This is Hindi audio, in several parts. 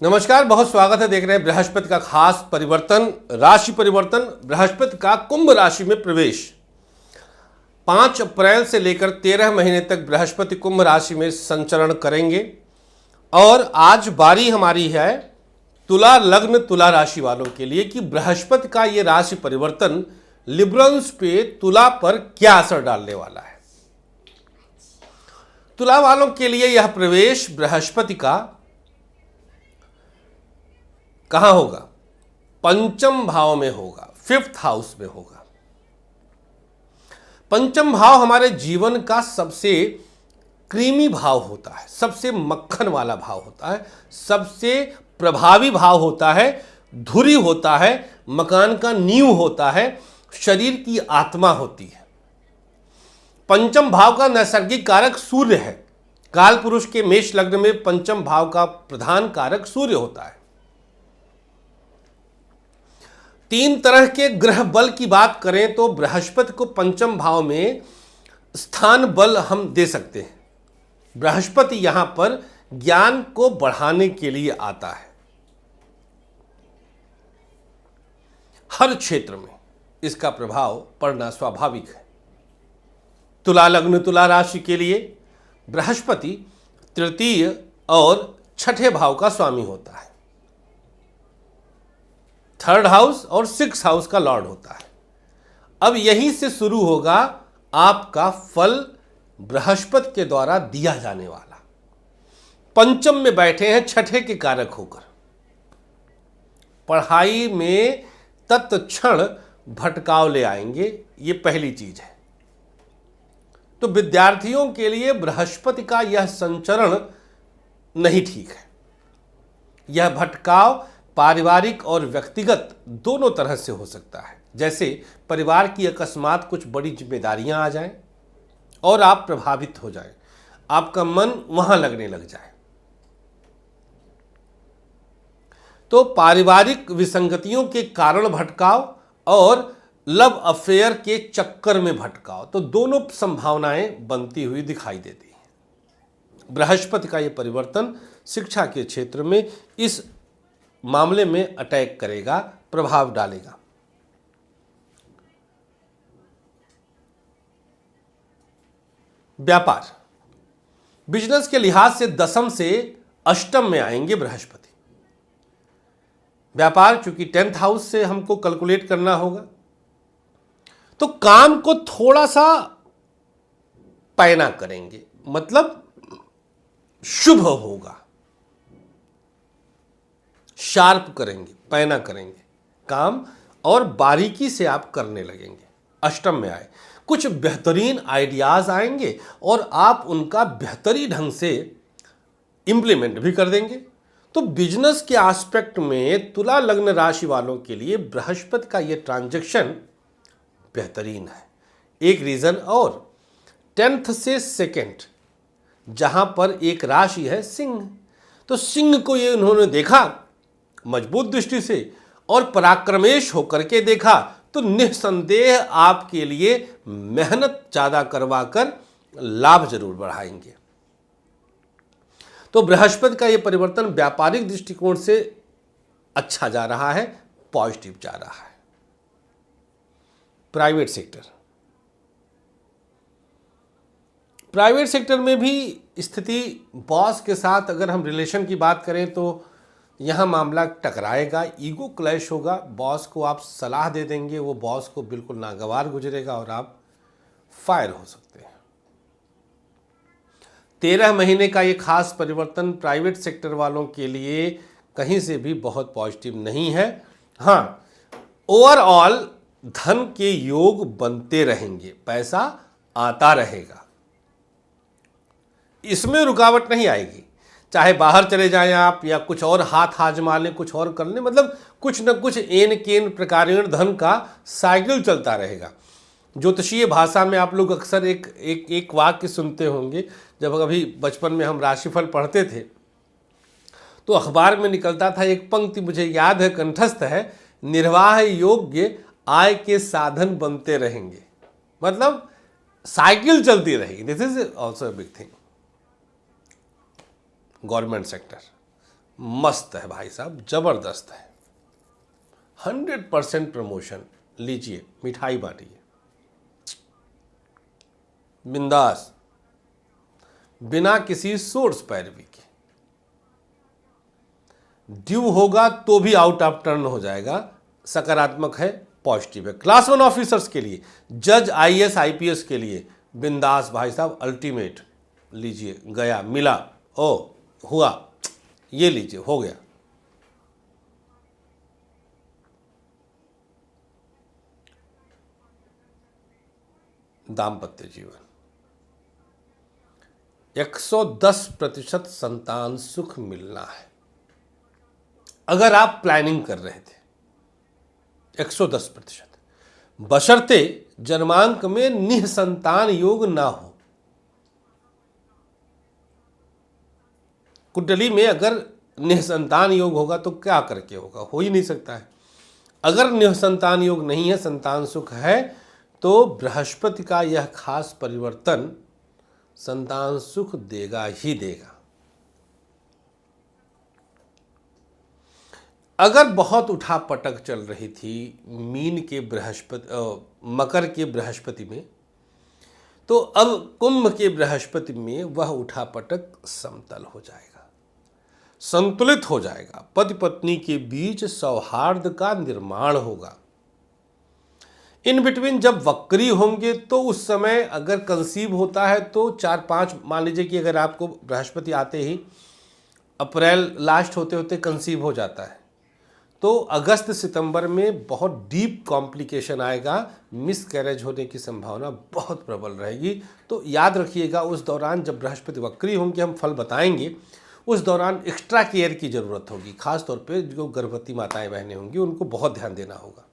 नमस्कार, बहुत स्वागत है। देख रहे हैं बृहस्पति का खास परिवर्तन, राशि परिवर्तन। बृहस्पति का कुंभ राशि में प्रवेश 5 अप्रैल से लेकर 13 महीने तक बृहस्पति कुंभ राशि में संचरण करेंगे। और आज बारी हमारी है तुला लग्न तुला राशि वालों के लिए कि बृहस्पति का ये राशि परिवर्तन लिबरल्स पे तुला पर क्या असर डालने वाला है। तुला वालों के लिए यह प्रवेश बृहस्पति का कहां होगा? पंचम भाव में होगा, 5th हाउस में होगा। पंचम भाव हमारे जीवन का सबसे क्रीमी भाव होता है, सबसे मक्खन वाला भाव होता है, सबसे प्रभावी भाव होता है, धुरी होता है, मकान का नींव होता है, शरीर की आत्मा होती है। पंचम भाव का नैसर्गिक कारक सूर्य है। काल पुरुष के मेष लग्न में पंचम भाव का प्रधान कारक सूर्य होता है। 3 तरह के ग्रह बल की बात करें तो बृहस्पति को पंचम भाव में स्थान बल हम दे सकते हैं। बृहस्पति यहां पर ज्ञान को बढ़ाने के लिए आता है। हर क्षेत्र में इसका प्रभाव पड़ना स्वाभाविक है। तुला लग्न तुला राशि के लिए बृहस्पति तृतीय और छठे भाव का स्वामी होता है। 3rd हाउस और 6th हाउस का लॉर्ड होता है। अब यहीं से शुरू होगा आपका फल बृहस्पति के द्वारा दिया जाने वाला। पंचम में बैठे हैं छठे के कारक होकर। पढ़ाई में तत्क्षण भटकाव ले आएंगे, ये पहली चीज है। तो विद्यार्थियों के लिए बृहस्पति का यह संचरण नहीं ठीक है। यह भटकाव पारिवारिक और व्यक्तिगत दोनों तरह से हो सकता है। जैसे परिवार की अकस्मात कुछ बड़ी जिम्मेदारियां आ जाएं और आप प्रभावित हो जाएं, आपका मन वहां लगने लग जाए। तो पारिवारिक विसंगतियों के कारण भटकाव और लव अफेयर के चक्कर में भटकाव, तो दोनों संभावनाएं बनती हुई दिखाई देती हैं। बृहस्पति का यह परिवर्तन शिक्षा के क्षेत्र में इस मामले में अटैक करेगा, प्रभाव डालेगा। व्यापार बिजनेस के लिहाज से 10th से 8th में आएंगे बृहस्पति। व्यापार चूंकि 10th हाउस से हमको कैलकुलेट करना होगा, तो काम को थोड़ा सा पैना करेंगे, मतलब शुभ होगा, शार्प करेंगे, पैना करेंगे काम और बारीकी से आप करने लगेंगे। 8th में आए कुछ बेहतरीन आइडियाज आएंगे और आप उनका बेहतरी ढंग से इंप्लीमेंट भी कर देंगे। तो बिजनेस के एस्पेक्ट में तुला लग्न राशि वालों के लिए बृहस्पति का यह ट्रांजैक्शन बेहतरीन है। एक रीजन और 10th से 2nd जहां पर एक राशि है सिंह, तो सिंह को ये उन्होंने देखा मजबूत दृष्टि से और पराक्रमेश होकर के देखा, तो निस्संदेह आपके लिए मेहनत ज्यादा करवाकर लाभ जरूर बढ़ाएंगे। तो बृहस्पति का यह परिवर्तन व्यापारिक दृष्टिकोण से अच्छा जा रहा है, पॉजिटिव जा रहा है। प्राइवेट सेक्टर में भी स्थिति बॉस के साथ अगर हम रिलेशन की बात करें तो यहाँ मामला टकराएगा, ईगो क्लैश होगा। बॉस को आप सलाह दे देंगे, वो बॉस को बिल्कुल नागवार गुजरेगा और आप फायर हो सकते हैं। 13 महीने का ये खास परिवर्तन प्राइवेट सेक्टर वालों के लिए कहीं से भी बहुत पॉजिटिव नहीं है। हाँ, ओवरऑल धन के योग बनते रहेंगे, पैसा आता रहेगा, इसमें रुकावट नहीं आएगी। चाहे बाहर चले जाएं आप या कुछ और हाथ आजमा लें, कुछ और कर लें, मतलब कुछ न कुछ एन केन प्रकारेण धन का साइकिल चलता रहेगा। ज्योतिषीय भाषा में आप लोग अक्सर एक वाक्य सुनते होंगे। जब अभी बचपन में हम राशिफल पढ़ते थे तो अखबार में निकलता था एक पंक्ति, मुझे याद है, कंठस्थ है, निर्वाह योग्य आय के साधन बनते रहेंगे, मतलब साइकिल चलती रहेगी। This is also a big thing. Government sector मस्त है भाई साहब, जबरदस्त है, 100% प्रमोशन। लीजिए, मिठाई बांटिए, बिंदास, बिना किसी सोर्स पैरवी के। ड्यू होगा तो भी आउट ऑफ टर्न हो जाएगा, सकारात्मक है, पॉजिटिव है। क्लास 1 ऑफिसर्स के लिए, जज, आईएएस, आईपीएस के लिए बिंदास भाई साहब, अल्टीमेट। लीजिए, गया, मिला, ओ हुआ, ये लीजिए, हो गया। दाम्पत्य जीवन 110% संतान सुख मिलना है, अगर आप प्लानिंग कर रहे थे। 110%, बशर्ते जन्मांक में निःसंतान योग ना हो। कुंडली में अगर निःसंतान योग होगा तो क्या करके होगा, हो ही नहीं सकता है। अगर निःसंतान योग नहीं है, संतान सुख है, तो बृहस्पति का यह खास परिवर्तन संतान सुख देगा ही देगा। अगर बहुत उठा पटक चल रही थी मीन के बृहस्पति, मकर के बृहस्पति में, तो अब कुंभ के बृहस्पति में वह उठा पटक समतल हो जाएगा, संतुलित हो जाएगा। पति पत्नी के बीच सौहार्द का निर्माण होगा। इन बिटवीन जब वक्री होंगे तो उस समय अगर कंसीव होता है तो 4-5, मान लीजिए कि अगर आपको बृहस्पति आते ही अप्रैल लास्ट होते होते कंसीव हो जाता है, तो अगस्त सितंबर में बहुत डीप कॉम्प्लिकेशन आएगा, मिस कैरेज होने की संभावना बहुत प्रबल रहेगी। तो याद रखिएगा, उस दौरान जब बृहस्पति वक्री होंगे, हम फल बताएंगे, उस दौरान एक्स्ट्रा केयर की ज़रूरत होगी। खास तौर पे जो गर्भवती माताएं बहनें होंगी उनको बहुत ध्यान देना होगा।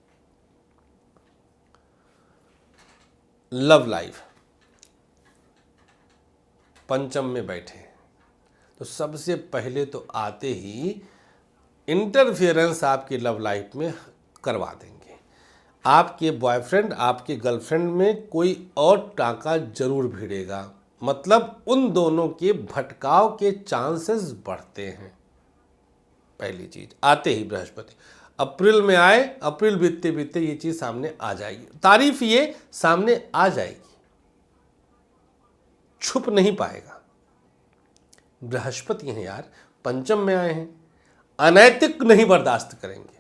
लव लाइफ पंचम में बैठे, तो सबसे पहले तो आते ही इंटरफियरेंस आपकी लव लाइफ में करवा देंगे। आपके बॉयफ्रेंड, आपके गर्लफ्रेंड में कोई और टाँका जरूर भिड़ेगा, मतलब उन दोनों के भटकाव के चांसेस बढ़ते हैं। पहली चीज, आते ही बृहस्पति अप्रैल में आए, अप्रैल बीतते बीतते ये चीज सामने आ जाएगी, तारीफ ये सामने आ जाएगी, छुप नहीं पाएगा। बृहस्पति हैं यार, पंचम में आए हैं, अनैतिक नहीं बर्दाश्त करेंगे।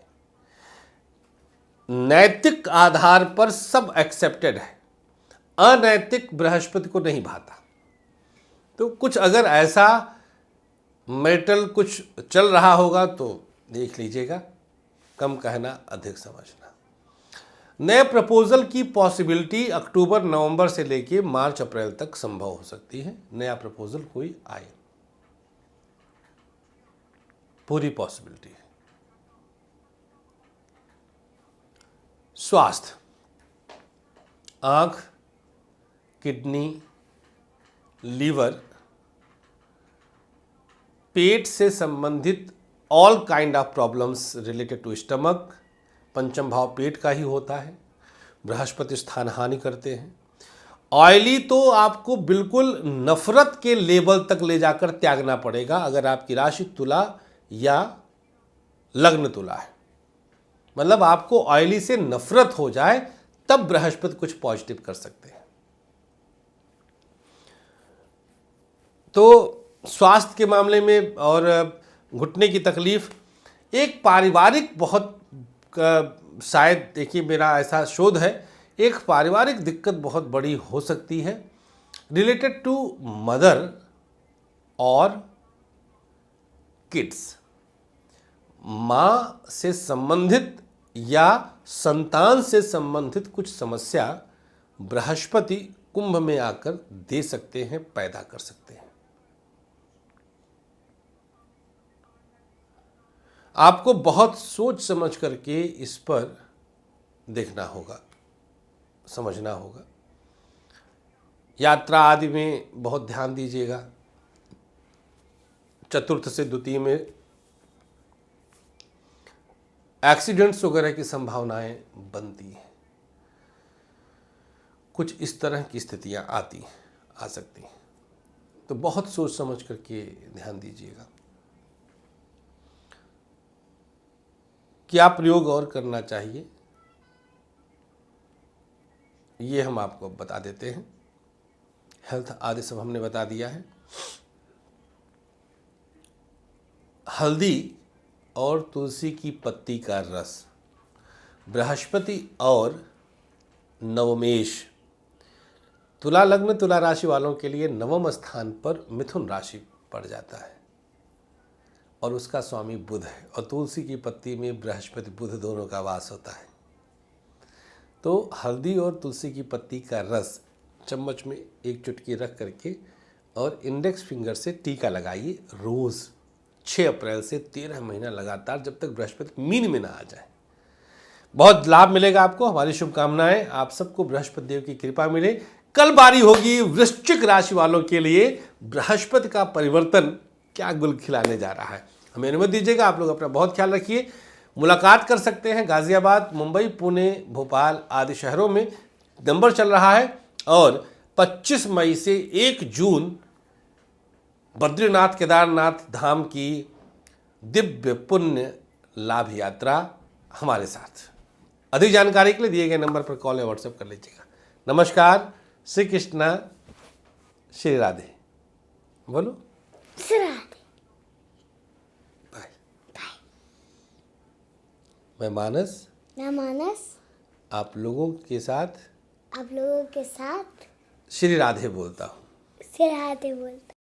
नैतिक आधार पर सब एक्सेप्टेड है, अनैतिक बृहस्पति को नहीं भाता। तो कुछ अगर ऐसा मैरिटल कुछ चल रहा होगा तो देख लीजिएगा, कम कहना अधिक समझना। नए प्रपोजल की पॉसिबिलिटी अक्टूबर नवंबर से लेके मार्च अप्रैल तक संभव हो सकती है। नया प्रपोजल कोई आए, पूरी पॉसिबिलिटी है। स्वास्थ्य, आंख, किडनी, लीवर, पेट से संबंधित all kind of problems related to stomach. पंचम भाव पेट का ही होता है, बृहस्पति स्थान हानि करते हैं। ऑयली तो आपको बिल्कुल नफरत के लेवल तक ले जाकर त्यागना पड़ेगा, अगर आपकी राशि तुला या लग्न तुला है, मतलब आपको ऑयली से नफरत हो जाए तब बृहस्पति कुछ पॉजिटिव कर सकते हैं। तो स्वास्थ्य के मामले में और घुटने की तकलीफ, एक पारिवारिक बहुत शायद, देखिए मेरा ऐसा शोध है, एक पारिवारिक दिक्कत बहुत बड़ी हो सकती है रिलेटेड टू मदर और किड्स। माँ से संबंधित या संतान से संबंधित कुछ समस्या बृहस्पति कुंभ में आकर दे सकते हैं, पैदा कर सकते हैं। आपको बहुत सोच समझ करके इस पर देखना होगा, समझना होगा। यात्रा आदि में बहुत ध्यान दीजिएगा। चतुर्थ से द्वितीय में एक्सीडेंट्स वगैरह की संभावनाएं बनती हैं, कुछ इस तरह की स्थितियां आ सकती हैं, तो बहुत सोच समझ करके ध्यान दीजिएगा। क्या प्रयोग और करना चाहिए, ये हम आपको बता देते हैं। हेल्थ आदि सब हमने बता दिया है। हल्दी और तुलसी की पत्ती का रस बृहस्पति और नवमेश, तुला लग्न तुला राशि वालों के लिए नवम स्थान पर मिथुन राशि पड़ जाता है और उसका स्वामी बुध है, और तुलसी की पत्ती में बृहस्पति बुध दोनों का वास होता है। तो हल्दी और तुलसी की पत्ती का रस चम्मच में एक चुटकी रख करके और इंडेक्स फिंगर से टीका लगाइए रोज़ 6 अप्रैल से 13 महीना लगातार, जब तक बृहस्पति मीन में ना आ जाए। बहुत लाभ मिलेगा आपको। हमारी शुभकामनाएं आप सबको बृहस्पति देव की कृपा मिले। कल बारी होगी वृश्चिक राशि वालों के लिए। बृहस्पति का परिवर्तन क्या गुल खिलाने जा रहा है, हमें अनुमति दीजिएगा। आप लोग अपना बहुत ख्याल रखिए। मुलाकात कर सकते हैं गाजियाबाद, मुंबई, पुणे, भोपाल आदि शहरों में। नंबर चल रहा है। और 25 मई से 1 जून बद्रीनाथ केदारनाथ धाम की दिव्य पुण्य लाभ यात्रा हमारे साथ। अधिक जानकारी के लिए दिए गए नंबर पर कॉल या व्हाट्सएप कर लीजिएगा। नमस्कार, श्री कृष्णा, श्री राधे। बोलो श्री राधे। बाय। मैं मानस आप लोगों के साथ श्री राधे बोलता हूँ। श्री राधे बोलता हूँ।